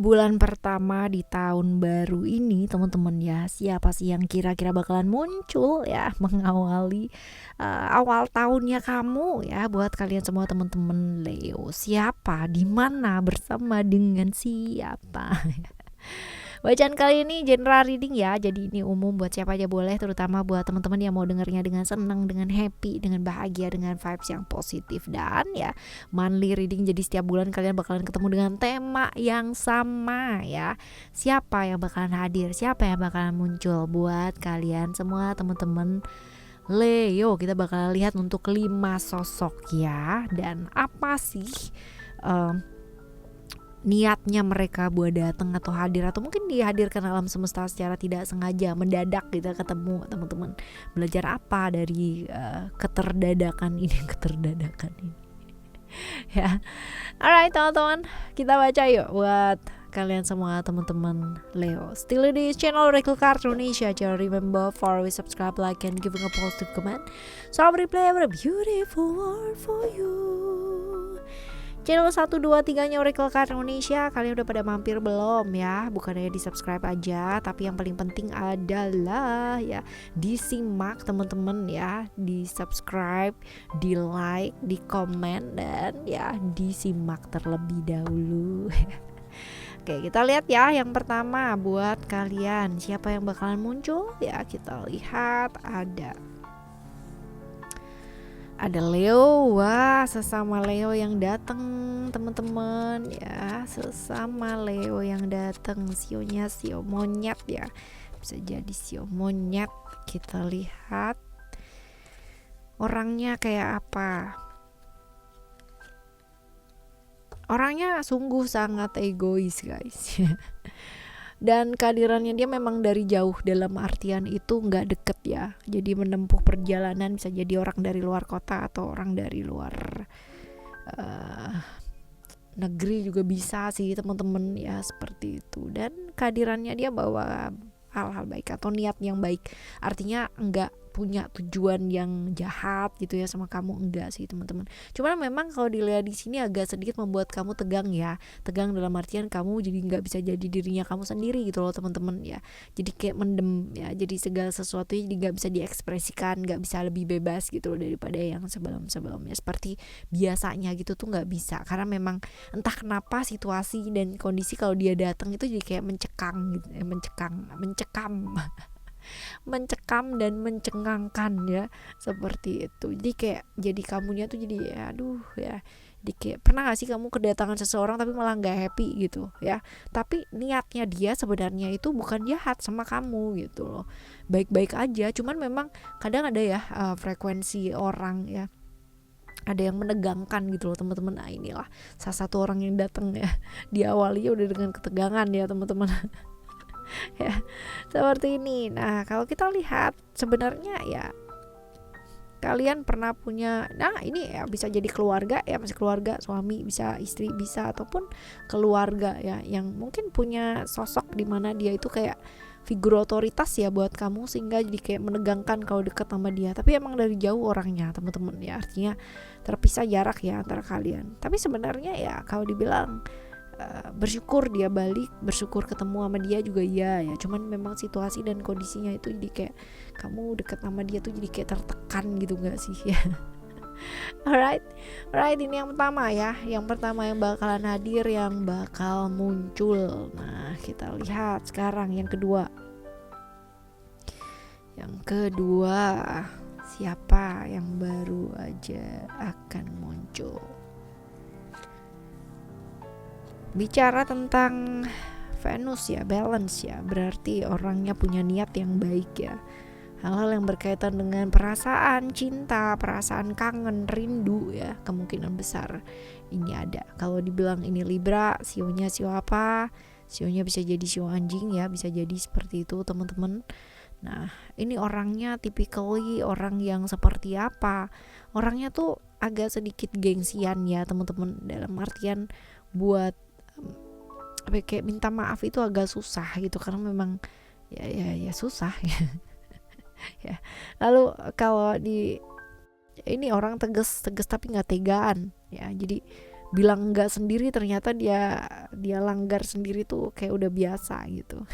bulan pertama di tahun baru ini teman-teman ya, siapa sih yang kira-kira bakalan muncul ya mengawali awal tahunnya kamu ya, buat kalian semua teman-teman Leo. Siapa, di mana, bersama dengan siapa? Bacaan kali ini general reading ya, jadi ini umum buat siapa aja boleh, terutama buat teman-teman yang mau dengernya dengan senang, dengan happy, dengan bahagia, dengan vibes yang positif. Dan ya monthly reading, jadi setiap bulan kalian bakalan ketemu dengan tema yang sama ya. Siapa yang bakalan hadir, siapa yang bakalan muncul buat kalian semua teman-teman Leo. Kita bakal lihat untuk 5 sosok ya, dan apa sih niatnya mereka buat datang atau hadir, atau mungkin dihadirkan alam semesta secara tidak sengaja, mendadak kita ketemu teman-teman. Belajar apa dari keterdadakan ini ya. Alright teman-teman, kita baca yuk buat kalian semua teman-teman Leo. Still di channel Oracle Card Indonesia. Jangan remember for always subscribe, like, and giving a positive comment. So I will replay a beautiful world for you. Channel 1, 2, 3-nya Oracle Card Indonesia. Kalian udah pada mampir belum ya? Bukan hanya di subscribe aja, tapi yang paling penting adalah ya disimak teman-teman ya. Di subscribe, di like, di komen, dan ya disimak terlebih dahulu. Oke, kita lihat ya. Yang pertama buat kalian, siapa yang bakalan muncul ya? Kita lihat ada Leo. Wah, sesama Leo yang datang teman-teman ya, sesama Leo yang datang. Sionya sio monyet ya, bisa jadi sio monyet. Kita lihat orangnya kayak apa. Orangnya sungguh sangat egois guys. Dan kehadirannya dia memang dari jauh, dalam artian itu nggak deket ya. Jadi menempuh perjalanan bisa jadi orang dari luar kota atau orang dari luar negeri juga bisa sih teman-teman ya, seperti itu. Dan kehadirannya dia bawa hal-hal baik atau niat yang baik, artinya enggak punya tujuan yang jahat gitu ya sama kamu, enggak sih teman-teman. Cuman memang kalau dilihat di sini agak sedikit membuat kamu tegang ya, tegang dalam artian kamu jadi nggak bisa jadi dirinya kamu sendiri gitu loh teman-teman ya. Jadi kayak mendem ya, jadi segala sesuatu jadi nggak bisa diekspresikan, nggak bisa lebih bebas gitu loh daripada yang sebelum-sebelumnya seperti biasanya gitu tuh nggak bisa, karena memang entah kenapa situasi dan kondisi kalau dia datang itu jadi kayak mencekam mencekam dan mencengangkan ya, seperti itu. Jadi kayak jadi kamunya tuh jadi ya, aduh ya, jadi kayak pernah gak sih kamu kedatangan seseorang tapi malah gak happy gitu ya, tapi niatnya dia sebenarnya itu bukan jahat sama kamu gitu loh, baik-baik aja. Cuman memang kadang ada ya frekuensi orang ya, ada yang menegangkan gitu loh teman-teman. Nah inilah salah satu orang yang datang ya, diawali udah dengan ketegangan ya teman-teman. Ya seperti ini. Nah kalau kita lihat sebenarnya ya, kalian pernah punya, nah ini ya bisa jadi keluarga ya, masih keluarga, suami bisa, istri bisa, ataupun keluarga ya yang mungkin punya sosok di mana dia itu kayak figur otoritas ya buat kamu, sehingga jadi kayak menegangkan kalau deket sama dia. Tapi emang dari jauh orangnya teman-teman ya, artinya terpisah jarak ya antara kalian. Tapi sebenarnya ya kalau dibilang bersyukur dia balik, bersyukur ketemu sama dia juga ya. Cuman memang situasi dan kondisinya itu jadi kayak kamu deket sama dia tuh jadi kayak tertekan gitu gak sih ya. Alright, ini yang pertama ya. Yang pertama yang bakalan hadir, yang bakal muncul. Nah kita lihat sekarang yang kedua. Siapa yang baru aja akan muncul. Bicara tentang Venus ya, balance ya, berarti orangnya punya niat yang baik ya. Hal-hal yang berkaitan dengan perasaan cinta, perasaan kangen, rindu ya, kemungkinan besar ini ada. Kalau dibilang ini Libra, sionya sio apa? Sionya bisa jadi sio anjing ya, bisa jadi seperti itu teman-teman. Nah ini orangnya typically orang yang seperti apa? Orangnya tuh agak sedikit gengsian ya teman-teman, dalam artian buat kayak minta maaf itu agak susah gitu, karena memang ya susah ya. Ya. Lalu kalau di ini orang tegas tapi nggak tegaan ya, jadi bilang enggak sendiri ternyata dia langgar sendiri tuh kayak udah biasa gitu.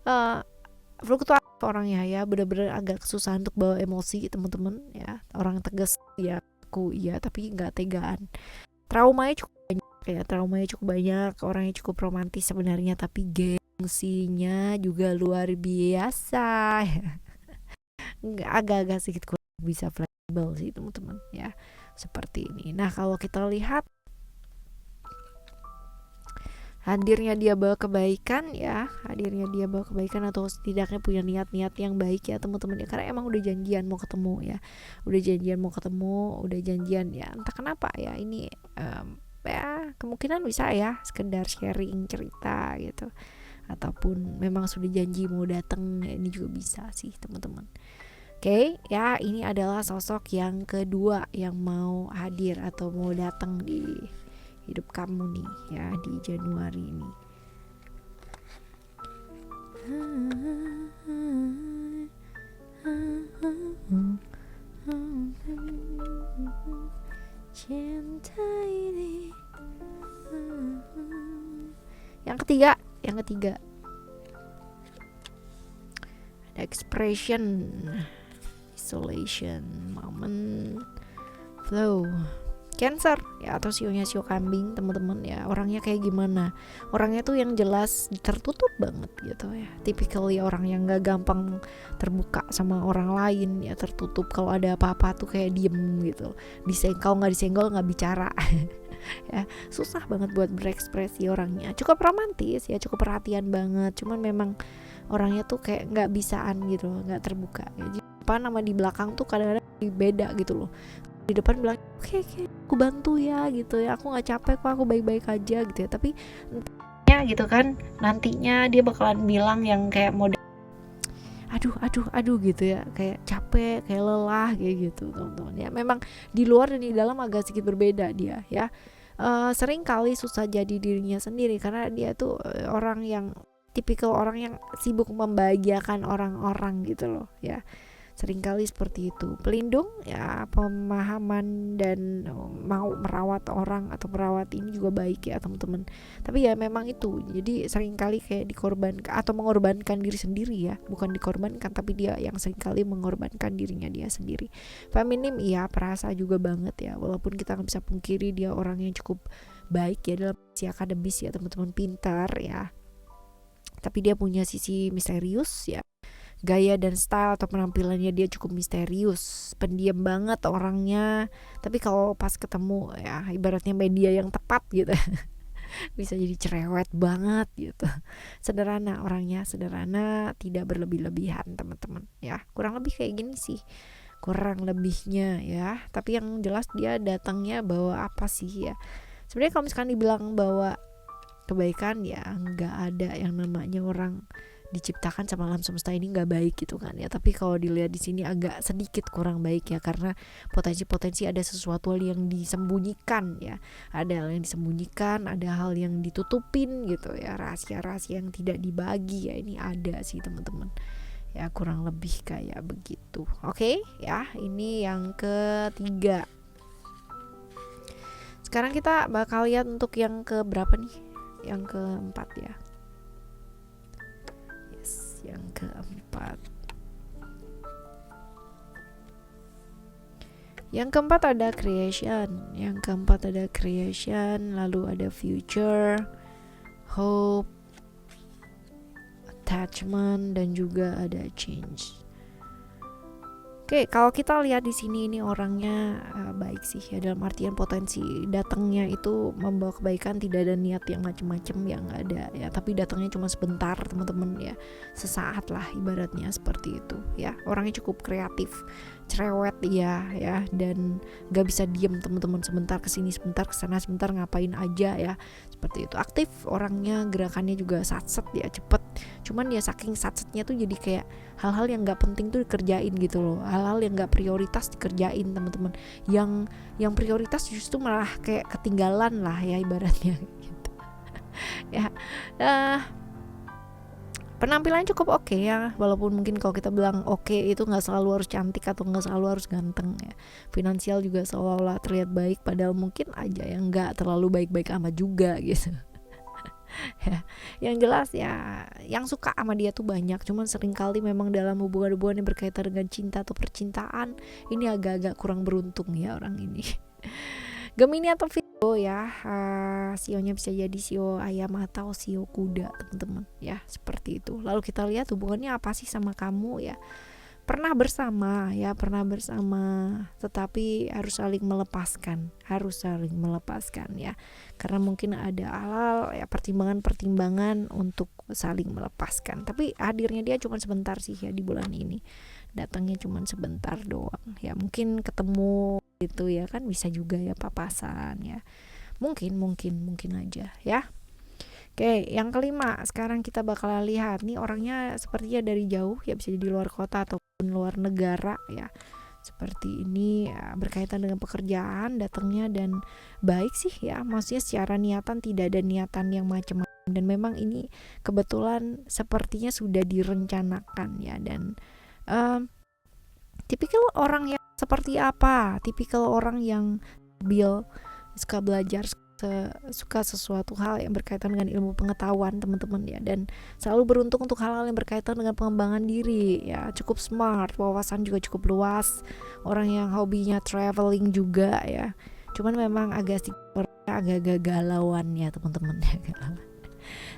uh, Fluktuatif orangnya ya, bener-bener agak kesusahan untuk bawa emosi teman-teman ya. Orang tegas ya, aku iya tapi nggak tegaan. Traumanya cukup banyak ya, traumanya cukup banyak. Orangnya cukup romantis sebenarnya, tapi gengsinya juga luar biasa. Nggak, agak-agak sedikit kurang bisa fleksibel sih teman-teman ya, seperti ini. Nah kalau kita lihat hadirnya dia bawa kebaikan ya, hadirnya dia bawa kebaikan atau setidaknya punya niat-niat yang baik ya teman-teman ya, karena emang udah janjian mau ketemu ya, udah janjian mau ketemu, udah janjian ya, entah kenapa ya ini ya kemungkinan bisa ya sekedar sharing cerita gitu, ataupun memang sudah janji mau datang ya, ini juga bisa sih teman-teman. Oke, ya ini adalah sosok yang kedua yang mau hadir atau mau datang di hidup kamu nih ya di Januari ini. Yang ketiga ada expression, isolation, moment, flow. Cancer ya, atau sionya sio kambing teman-teman ya. Orangnya kayak gimana? Orangnya tuh yang jelas tertutup banget gitu ya. Typically orang yang gak gampang terbuka sama orang lain ya, tertutup. Kalau ada apa-apa tuh kayak diem gitu. Kalau nggak disenggol nggak bicara. Ya susah banget buat berekspresi orangnya. Cukup romantis ya, cukup perhatian banget. Cuman memang orangnya tuh kayak nggak bisaan gitu, nggak terbuka. Ya, apa nama di belakang tuh kadang-kadang beda gitu loh. Di depan bilang oke, aku bantu ya gitu ya, aku nggak capek kok, aku baik-baik aja gitu ya, tapi entahnya gitu kan nantinya dia bakalan bilang yang kayak model aduh gitu ya, kayak capek, kayak lelah kayak gitu teman-teman ya. Memang di luar dan di dalam agak sedikit berbeda dia ya. Sering kali susah jadi dirinya sendiri karena dia tuh orang yang tipikal orang yang sibuk membahagiakan orang-orang gitu loh ya. Seringkali seperti itu. Pelindung ya, pemahaman dan mau merawat orang atau merawat ini juga baik ya teman-teman. Tapi ya memang itu. Jadi seringkali kayak dikorbankan atau mengorbankan diri sendiri ya. Bukan dikorbankan, tapi dia yang seringkali mengorbankan dirinya dia sendiri. Feminim iya, perasa juga banget ya. Walaupun kita nggak bisa pungkiri dia orang yang cukup baik ya dalam sisi akademis ya teman-teman, pintar ya. Tapi dia punya sisi misterius ya. Gaya dan style atau penampilannya dia cukup misterius, pendiam banget orangnya. Tapi kalau pas ketemu ya ibaratnya media yang tepat gitu bisa jadi cerewet banget gitu. Sederhana orangnya, sederhana, tidak berlebih-lebihan teman-teman ya. Kurang lebih kayak gini sih, kurang lebihnya ya. Tapi yang jelas dia datangnya bawa apa sih ya. Sebenarnya kalau misalkan dibilang bawa kebaikan ya nggak ada yang namanya orang diciptakan sama alam semesta ini nggak baik gitu kan ya. Tapi kalau dilihat di sini agak sedikit kurang baik ya, karena potensi-potensi ada sesuatu yang disembunyikan ya, ada hal yang disembunyikan, ada hal yang ditutupin gitu ya, rahasia-rahasia yang tidak dibagi ya, ini ada sih teman-teman ya, kurang lebih kayak begitu. Oke ya, ini yang ketiga. Sekarang kita bakal lihat untuk yang ke berapa nih, yang keempat ya. Yang keempat. Yang keempat ada creation. Yang keempat ada creation, lalu ada future, hope, attachment, dan juga ada change. Oke, kalau kita lihat di sini ini orangnya baik sih ya, dalam artian potensi datangnya itu membawa kebaikan, tidak ada niat yang macem-macem yang ada ya, tapi datangnya cuma sebentar teman-teman ya, sesaat lah ibaratnya seperti itu ya. Orangnya cukup kreatif, cerewet ya, dan gak bisa diem teman-teman, sebentar kesini sebentar kesana, sebentar ngapain aja ya, seperti itu. Aktif orangnya, gerakannya juga satset ya, cepet. Cuman ya saking satsetnya tuh jadi kayak hal-hal yang gak penting tuh dikerjain gitu loh, hal-hal yang gak prioritas dikerjain teman-teman, yang prioritas justru malah kayak ketinggalan lah ya ibaratnya gitu. Ya penampilannya cukup oke ya, walaupun mungkin kalau kita bilang oke itu nggak selalu harus cantik atau nggak selalu harus ganteng ya. Finansial juga seolah-olah terlihat baik, padahal mungkin aja yang nggak terlalu baik-baik amat juga gitu. Ya, yang jelas ya yang suka sama dia tuh banyak, cuman seringkali memang dalam hubungan-hubungan yang berkaitan dengan cinta atau percintaan ini agak-agak kurang beruntung ya orang ini. Gemini atau Virgo ya, sionya bisa jadi sio ayam atau sio kuda teman-teman ya, seperti itu. Lalu kita lihat hubungannya apa sih sama kamu ya. Pernah bersama ya, tetapi harus saling melepaskan ya, karena mungkin ada hal ya, pertimbangan untuk saling melepaskan. Tapi hadirnya dia cuma sebentar sih ya di bulan ini, datangnya cuma sebentar doang ya, mungkin ketemu gitu ya kan, bisa juga ya papasan ya, mungkin aja ya. Oke, yang kelima, sekarang kita bakal lihat nih orangnya sepertinya dari jauh ya, bisa di luar kota ataupun luar negara ya. Seperti ini ya, berkaitan dengan pekerjaan datangnya dan baik sih ya, maksudnya secara niatan tidak ada niatan yang macam-macam, dan memang ini kebetulan sepertinya sudah direncanakan ya. Dan tipikal orang yang seperti apa? Tipikal orang yang stabil, suka belajar, suka sesuatu hal yang berkaitan dengan ilmu pengetahuan teman-teman ya, dan selalu beruntung untuk hal-hal yang berkaitan dengan pengembangan diri ya, cukup smart, wawasan juga cukup luas, orang yang hobinya traveling juga ya, cuman memang agak galauan ya teman-teman ya.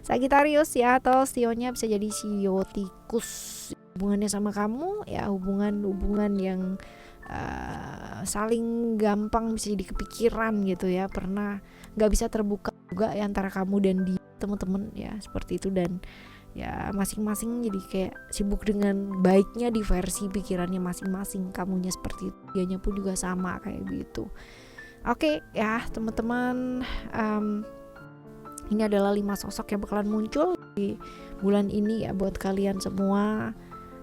Sagittarius ya, atau sionya bisa jadi sio tikus, hubungannya sama kamu ya, hubungan yang saling gampang bisa jadi kepikiran gitu ya, pernah nggak bisa terbuka juga ya antara kamu dan dia teman-teman ya, seperti itu. Dan ya masing-masing jadi kayak sibuk dengan baiknya di versi pikirannya masing-masing, kamunya seperti itu, dianya pun juga sama kayak gitu. Oke ya teman-teman, ini adalah 5 sosok yang bakalan muncul di bulan ini ya buat kalian semua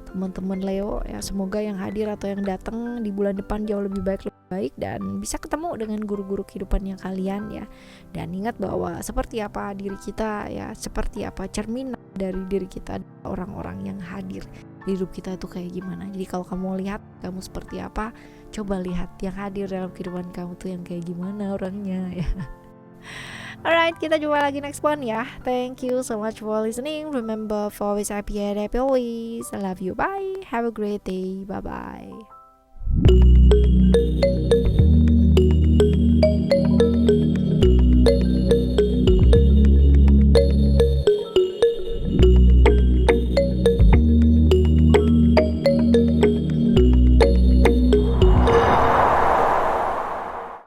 teman-teman Leo ya. Semoga yang hadir atau yang datang di bulan depan jauh lebih baik dan bisa ketemu dengan guru-guru kehidupannya kalian ya. Dan ingat bahwa seperti apa diri kita ya, seperti apa cerminan dari diri kita, orang-orang yang hadir di hidup kita itu kayak gimana. Jadi kalau kamu lihat kamu seperti apa, coba lihat yang hadir dalam kehidupan kamu tuh yang kayak gimana orangnya ya. Alright, kita jumpa lagi next one ya. Thank you so much for listening. Remember, for always happy and happy always. I love you. Bye. Have a great day. Bye bye.